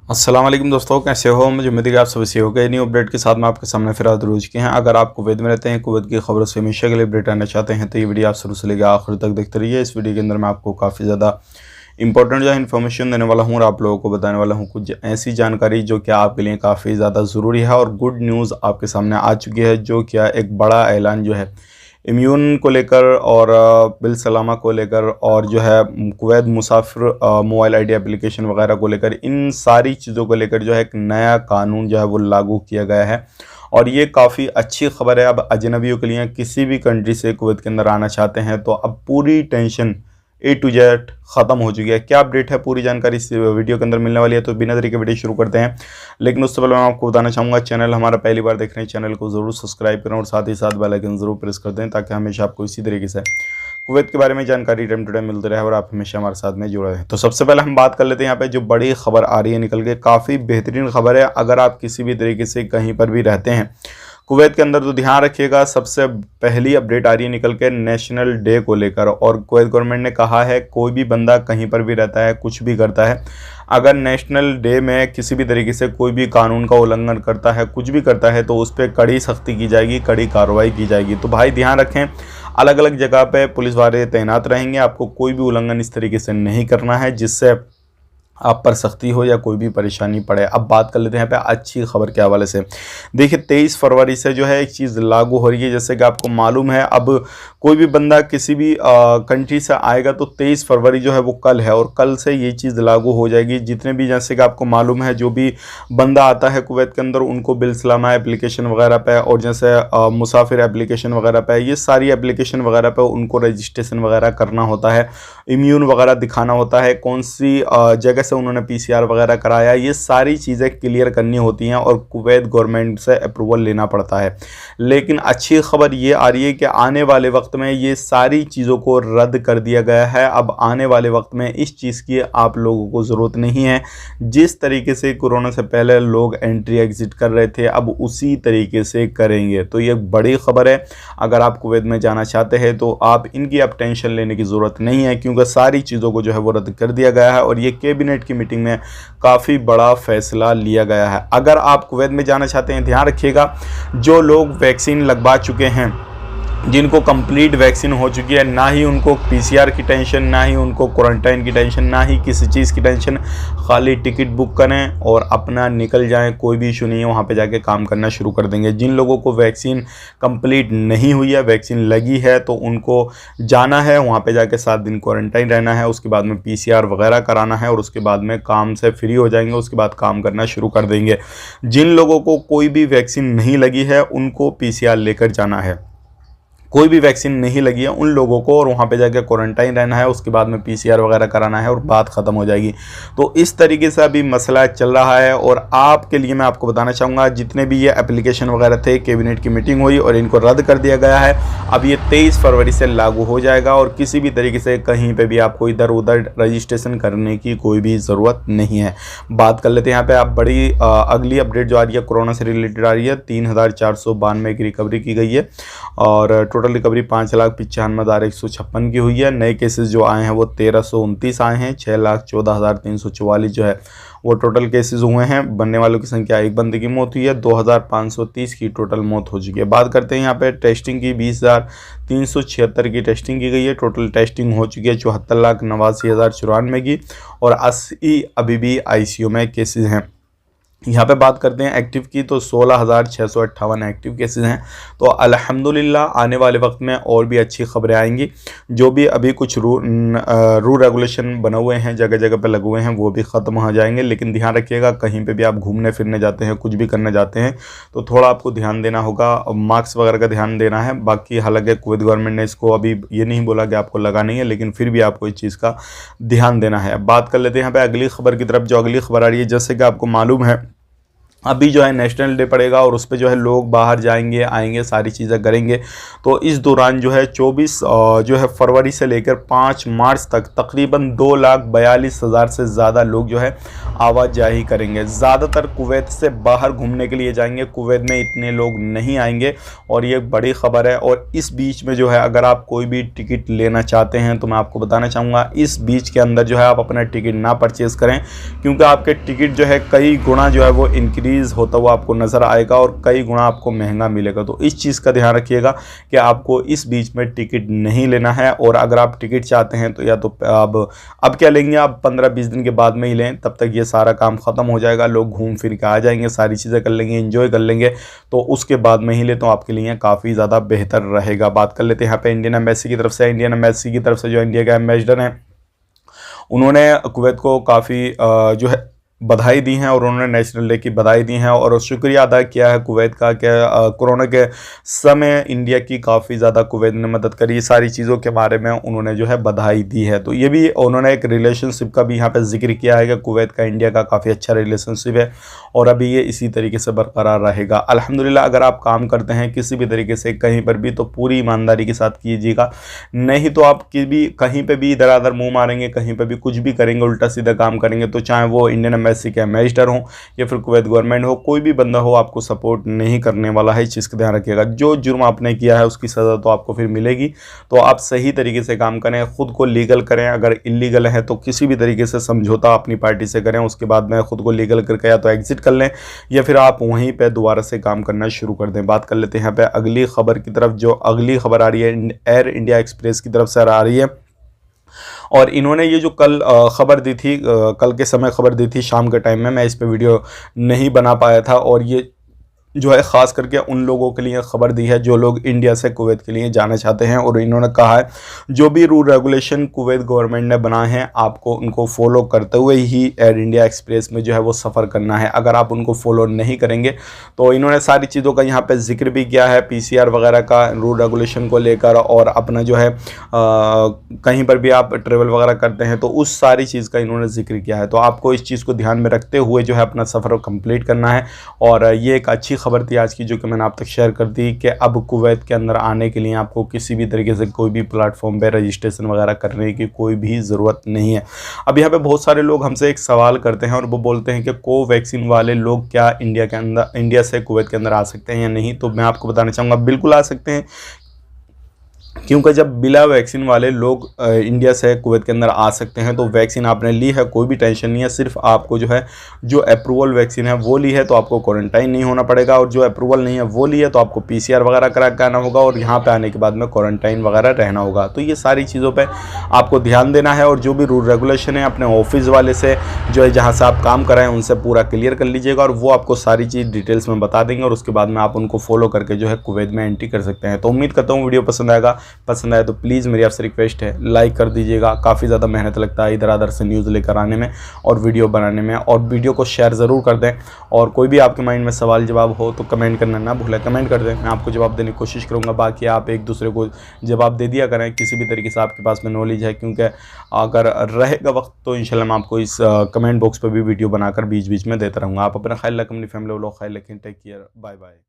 अस्सलाम वालेकुम दोस्तों, कैसे हो। मुझे उम्मीद है कि आप सभी से हो गए। न्यू अपडेट के साथ मैं आपके सामने फिर हाजिर हो चुके हैं। अगर आप कुवैत में रहते हैं, कुवैत की खबरों से हमेशा के लिए अपडेट रहना चाहते हैं तो ये वीडियो आप शुरू से लेकर आखिर तक देखते रहिए। इस वीडियो के अंदर मैं आपको काफ़ी ज़्यादा इंपॉर्टेंट जो है इन्फॉर्मेशन देने वाला हूँ और आप लोगों को बताने वाला हूँ कुछ ऐसी जानकारी जो कि आपके लिए काफ़ी ज़्यादा ज़रूरी है। और गुड न्यूज़ आपके सामने आ चुकी है, जो क्या एक बड़ा ऐलान जो है इम्यून को लेकर और बिल सलामा को लेकर और जो है कुवैत मुसाफिर मोबाइल आईडी एप्लीकेशन वगैरह को लेकर, इन सारी चीज़ों को लेकर जो है एक नया कानून जो है वो लागू किया गया है। और ये काफ़ी अच्छी खबर है। अब अजनबियों के लिए, किसी भी कंट्री से कुवैत के अंदर आना चाहते हैं तो अब पूरी टेंशन A to Z ख़त्म हो चुकी है। क्या अपडेट है, पूरी जानकारी इस वीडियो के अंदर मिलने वाली है। तो बिना देरी के वीडियो शुरू करते हैं, लेकिन उससे पहले मैं आपको बताना चाहूँगा, चैनल हमारा पहली बार देख रहे हैं, चैनल को ज़रूर सब्सक्राइब करें और साथ ही साथ बेल आइकन ज़रूर प्रेस कर दें, ताकि हमेशा आपको इसी तरीके से कुवैत के बारे में जानकारी टाइम टू टाइम मिलती रहे और आप हमेशा हमारे साथ में जुड़े रहें। तो सबसे पहले हम बात कर लेते हैं यहाँ पे जो बड़ी खबर आ रही है निकल के, काफ़ी बेहतरीन खबर है। अगर आप किसी भी तरीके से कहीं पर भी रहते हैं कुवैत के अंदर तो ध्यान रखिएगा, सबसे पहली अपडेट आ रही है निकल के नेशनल डे को लेकर। और कुवैत गवर्नमेंट ने कहा है कोई भी बंदा कहीं पर भी रहता है, कुछ भी करता है, अगर नेशनल डे में किसी भी तरीके से कोई भी कानून का उल्लंघन करता है, कुछ भी करता है, तो उस पर कड़ी सख्ती की जाएगी, कड़ी कार्रवाई की जाएगी। तो भाई ध्यान रखें, अलग अलग जगह पे पुलिस वाले तैनात रहेंगे, आपको कोई भी उल्लंघन इस तरीके से नहीं करना है जिससे आप पर सख्ती हो या कोई भी परेशानी पड़े। अब बात कर लेते हैं यहाँ पे अच्छी खबर के हवाले से। देखिए 23 फरवरी से जो है एक चीज़ लागू हो रही है। जैसे कि आपको मालूम है, अब कोई भी बंदा किसी भी कंट्री से आएगा तो 23 फरवरी जो है वो कल है, और कल से ये चीज़ लागू हो जाएगी। जितने भी, जैसे कि आपको मालूम है, जो भी बंदा आता है कुवैत के अंदर उनको बिल सलामा एप्लीकेशन वगैरह पे और जैसे मुसाफिर एप्लीकेशन वगैरह पे, ये सारी एप्लीकेशन वगैरह पे उनको रजिस्ट्रेशन वगैरह करना होता है, इम्यून वगैरह दिखाना होता है, कौन सी जगह से उन्होंने PCR वगैरह कराया, ये सारी चीज़ें क्लियर करनी होती हैं और कुवैत गवर्नमेंट से अप्रूवल लेना पड़ता है। लेकिन अच्छी खबर ये आ रही है कि आने वाले वक्त में ये सारी चीज़ों को रद्द कर दिया गया है। अब आने वाले वक्त में इस चीज़ की आप लोगों को ज़रूरत नहीं है। जिस तरीके से कोरोना से पहले लोग एंट्री एग्ज़िट कर रहे थे, अब उसी तरीके से करेंगे। तो ये बड़ी खबर है। अगर आप कुवैत में जाना चाहते हैं तो आप इनकी अब टेंशन लेने की ज़रूरत नहीं है, क्योंकि सारी चीज़ों को जो है वो रद्द कर दिया गया है और ये कैबिनेट की मीटिंग में काफ़ी बड़ा फैसला लिया गया है। अगर आप कुवैत में जाना चाहते हैं, ध्यान रखिएगा, जो लोग वैक्सीन लगवा चुके हैं, जिनको कंप्लीट वैक्सीन हो चुकी है, ना ही उनको PCR की टेंशन, ना ही उनको क्वारंटाइन की टेंशन, ना ही किसी चीज़ की टेंशन, खाली टिकट बुक करें और अपना निकल जाएं। कोई भी इशू नहीं है, वहाँ पे जाके काम करना शुरू कर देंगे। जिन लोगों को वैक्सीन कंप्लीट नहीं हुई है, वैक्सीन लगी है, तो उनको जाना है, वहाँ पे जाके 7 दिन क्वारंटाइन रहना है, उसके बाद में PCR वगैरह कराना है और उसके बाद में काम से फ्री हो जाएंगे, उसके बाद काम करना शुरू कर देंगे। जिन लोगों को कोई भी वैक्सीन नहीं लगी है उनको PCR लेकर जाना है, कोई भी वैक्सीन नहीं लगी है उन लोगों को, और वहाँ पे जाकर क्वारंटाइन रहना है, उसके बाद में PCR वगैरह कराना है और बात ख़त्म हो जाएगी। तो इस तरीके से अभी मसला चल रहा है। और आपके लिए मैं आपको बताना चाहूँगा, जितने भी ये एप्लीकेशन वगैरह थे, कैबिनेट की मीटिंग हुई और इनको रद्द कर दिया गया है। अब ये 23 फरवरी से लागू हो जाएगा और किसी भी तरीके से कहीं पर भी आपको इधर उधर रजिस्ट्रेशन करने की कोई भी ज़रूरत नहीं है। बात कर लेते हैं यहाँ पर। आप बड़ी अगली अपडेट जो आ रही है कोरोना से रिलेटेड आ रही है। 3492 की रिकवरी की गई है और टोटल रिकवरी 5,95,156 की हुई है। नए केसेस जो आए हैं वो 1329 आए हैं। 6,14,344 जो है वो टोटल केसेस हुए हैं। बनने वालों की संख्या, एक बंदे की मौत हुई है। 2,530 की टोटल मौत हो चुकी है। बात करते हैं यहाँ पे टेस्टिंग की। 20,376 की टेस्टिंग की गई है। टोटल टेस्टिंग हो चुकी है 74,89,094 की, और 80 अभी भी ICU में केसेस हैं। यहाँ पे बात करते हैं एक्टिव की, तो 16,658 एक्टिव केसेस हैं। तो अल्हम्दुलिल्लाह आने वाले वक्त में और भी अच्छी खबरें आएंगी। जो भी अभी कुछ रूल रेगुलेशन बने हुए हैं, जगह जगह पे लगे हुए हैं, वो भी ख़त्म हो जाएंगे। लेकिन ध्यान रखिएगा, कहीं पे भी आप घूमने फिरने जाते हैं, कुछ भी करने जाते हैं, तो थोड़ा आपको ध्यान देना होगा, मास्क वगैरह का ध्यान देना है। बाकी हालांकि कुवैत गवर्नमेंट ने इसको अभी ये नहीं बोला कि आपको लगानी है, लेकिन फिर भी आपको इस चीज़ का ध्यान देना है। बात कर लेते हैं यहाँ पर अगली खबर की तरफ। जो अगली खबर आ रही है, जैसे कि आपको मालूम है, अभी जो है नेशनल डे पड़ेगा और उस पे जो है लोग बाहर जाएंगे आएंगे सारी चीज़ें करेंगे। तो इस दौरान जो है 24 जो है फरवरी से लेकर 5 मार्च तक तकरीबन 2,42,000 से ज़्यादा लोग जो है आवाजाही करेंगे। ज़्यादातर कुवैत से बाहर घूमने के लिए जाएंगे, कुवैत में इतने लोग नहीं आएंगे और ये एक बड़ी ख़बर है। और इस बीच में जो है अगर आप कोई भी टिकट लेना चाहते हैं तो मैं आपको बताना चाहूँगा इस बीच के अंदर जो है आप अपना टिकट ना परचेज़ करें, क्योंकि आपके टिकट जो है कई गुना जो है वो इंक्रीज होता हुआ आपको नज़र आएगा और कई गुना आपको महंगा मिलेगा। तो इस चीज़ का ध्यान रखिएगा कि आपको इस बीच में टिकट नहीं लेना है। और अगर आप टिकट चाहते हैं तो या तो अब क्या लेंगे, आप 15-20 दिन के बाद में ही लें, तब तक ये सारा काम ख़त्म हो जाएगा, लोग घूम फिर के आ जाएंगे, सारी चीज़ें कर लेंगे, एंजॉय कर लेंगे। तो उसके बाद में ही ले तो आपके लिए काफ़ी ज़्यादा बेहतर रहेगा। बात कर लेते हैं यहाँ पे इंडियन एम्बेसी की तरफ से। इंडियन एम्बेसी की तरफ से जो इंडिया का एम्बेसडर हैं उन्होंने कुवैत को काफ़ी जो है बधाई दी हैं और उन्होंने नेशनल डे की बधाई दी हैं और शुक्रिया अदा किया है कुवैत का कि कोरोना के समय इंडिया की काफ़ी ज़्यादा कुवैत ने मदद करी। सारी चीज़ों के बारे में उन्होंने जो है बधाई दी है। तो ये भी उन्होंने एक रिलेशनशिप का भी यहाँ पे जिक्र किया है कि कुवैत का इंडिया का काफ़ी अच्छा रिलेशनशिप है और अभी ये इसी तरीके से बरकरार रहेगा। अल्हम्दुलिल्लाह अगर आप काम करते हैं किसी भी तरीके से कहीं पर भी तो पूरी ईमानदारी के साथ कीजिएगा, नहीं तो आप कहीं पर भी इधर उधर मुँह मारेंगे, कहीं पर भी कुछ भी करेंगे, उल्टा सीधा काम करेंगे, तो चाहे वो इंडियन एम्बेसी के एम्बेसडर हो या फिर कुवैत गवर्नमेंट हो, कोई भी बंदा हो आपको सपोर्ट नहीं करने वाला है। इस चीज़ का ध्यान रखिएगा। जो जुर्म आपने किया है उसकी सज़ा तो आपको फिर मिलेगी। तो आप सही तरीके से काम करें, खुद को लीगल करें, अगर इलीगल है तो किसी भी तरीके से समझौता अपनी पार्टी से करें, उसके बाद में खुद को लीगल करके या तो एग्जिट कर लें या फिर आप वहीं पर दोबारा से काम करना शुरू कर दें। बात कर लेते हैं यहाँ पर अगली खबर की तरफ। जो अगली खबर आ रही है एयर इंडिया एक्सप्रेस की तरफ से आ रही है और इन्होंने ये जो कल खबर दी थी, कल के समय खबर दी थी शाम के टाइम में, मैं इस पे वीडियो नहीं बना पाया था और ये जो है ख़ास करके उन लोगों के लिए खबर दी है जो लोग इंडिया से कुवैत के लिए जाना चाहते हैं। और इन्होंने कहा है जो भी रूल रेगुलेशन कुवैत गवर्नमेंट ने बनाए हैं आपको उनको फॉलो करते हुए ही एयर इंडिया एक्सप्रेस में जो है वो सफ़र करना है। अगर आप उनको फॉलो नहीं करेंगे तो इन्होंने सारी चीज़ों का यहाँ पर जिक्र भी किया है, PCR वगैरह का रूल रेगुलेशन को लेकर। और अपना जो है कहीं पर भी आप ट्रेवल वगैरह करते हैं तो उस सारी चीज़ का इन्होंने जिक्र किया है। तो आपको इस चीज़ को ध्यान में रखते हुए जो है अपना सफ़र कंप्लीट करना है। और ये एक अच्छी खबर थी आज की जो कि मैंने आप तक शेयर कर दी कि अब कुवैत के अंदर आने के लिए आपको किसी भी तरीके से कोई भी प्लेटफॉर्म पे रजिस्ट्रेशन वगैरह करने की कोई भी ज़रूरत नहीं है। अब यहाँ पे बहुत सारे लोग हमसे एक सवाल करते हैं और वो बोलते हैं कि कोवैक्सीन वाले लोग क्या इंडिया से कुवैत के अंदर आ सकते हैं या नहीं। तो मैं आपको बताना चाहूँगा बिल्कुल आ सकते हैं, क्योंकि जब बिना वैक्सीन वाले लोग इंडिया से कुवैत के अंदर आ सकते हैं तो वैक्सीन आपने ली है कोई भी टेंशन नहीं है। सिर्फ आपको जो है जो अप्रूवल वैक्सीन है वो ली है तो आपको क्वारंटाइन नहीं होना पड़ेगा, और जो अप्रूवल नहीं है वो ली है तो आपको PCR वगैरह करा के आना होगा और यहाँ पे आने के बाद में क्वारंटाइन वगैरह रहना होगा। तो ये सारी चीज़ों पर आपको ध्यान देना है और जो भी रूल रेगुलेशन है अपने ऑफिस वाले से जो है जहाँ से आप काम कराएं उनसे पूरा क्लियर कर लीजिएगा और वो आपको सारी चीज़ डिटेल्स में बता देंगे और उसके बाद में आप उनको फॉलो करके जो है कुवैत में एंट्री कर सकते हैं। तो उम्मीद करता हूँ वीडियो पसंद आएगा। पसंद आए तो प्लीज़ मेरी आपसे रिक्वेस्ट है लाइक कर दीजिएगा। काफ़ी ज़्यादा मेहनत लगता है इधर उधर से न्यूज़ लेकर आने में और वीडियो बनाने में, और वीडियो को शेयर ज़रूर कर दें। और कोई भी आपके माइंड में सवाल जवाब हो तो कमेंट करना ना भूलें, कमेंट कर दें, मैं आपको जवाब देने की कोशिश करूँगा। बाकी आप एक दूसरे को जवाब दे दिया करें किसी भी तरीके से आपके पास में नॉलेज है, क्योंकि अगर रहेगा वक्त तो इंशाल्लाह मैं आपको इस कमेंट बॉक्स पर भी वीडियो बनाकर बीच बीच में देता रहूँगा। आप अपना ख्याल रखें, अपनी फैमिली वालों का ख्याल रखें। Take care, bye bye.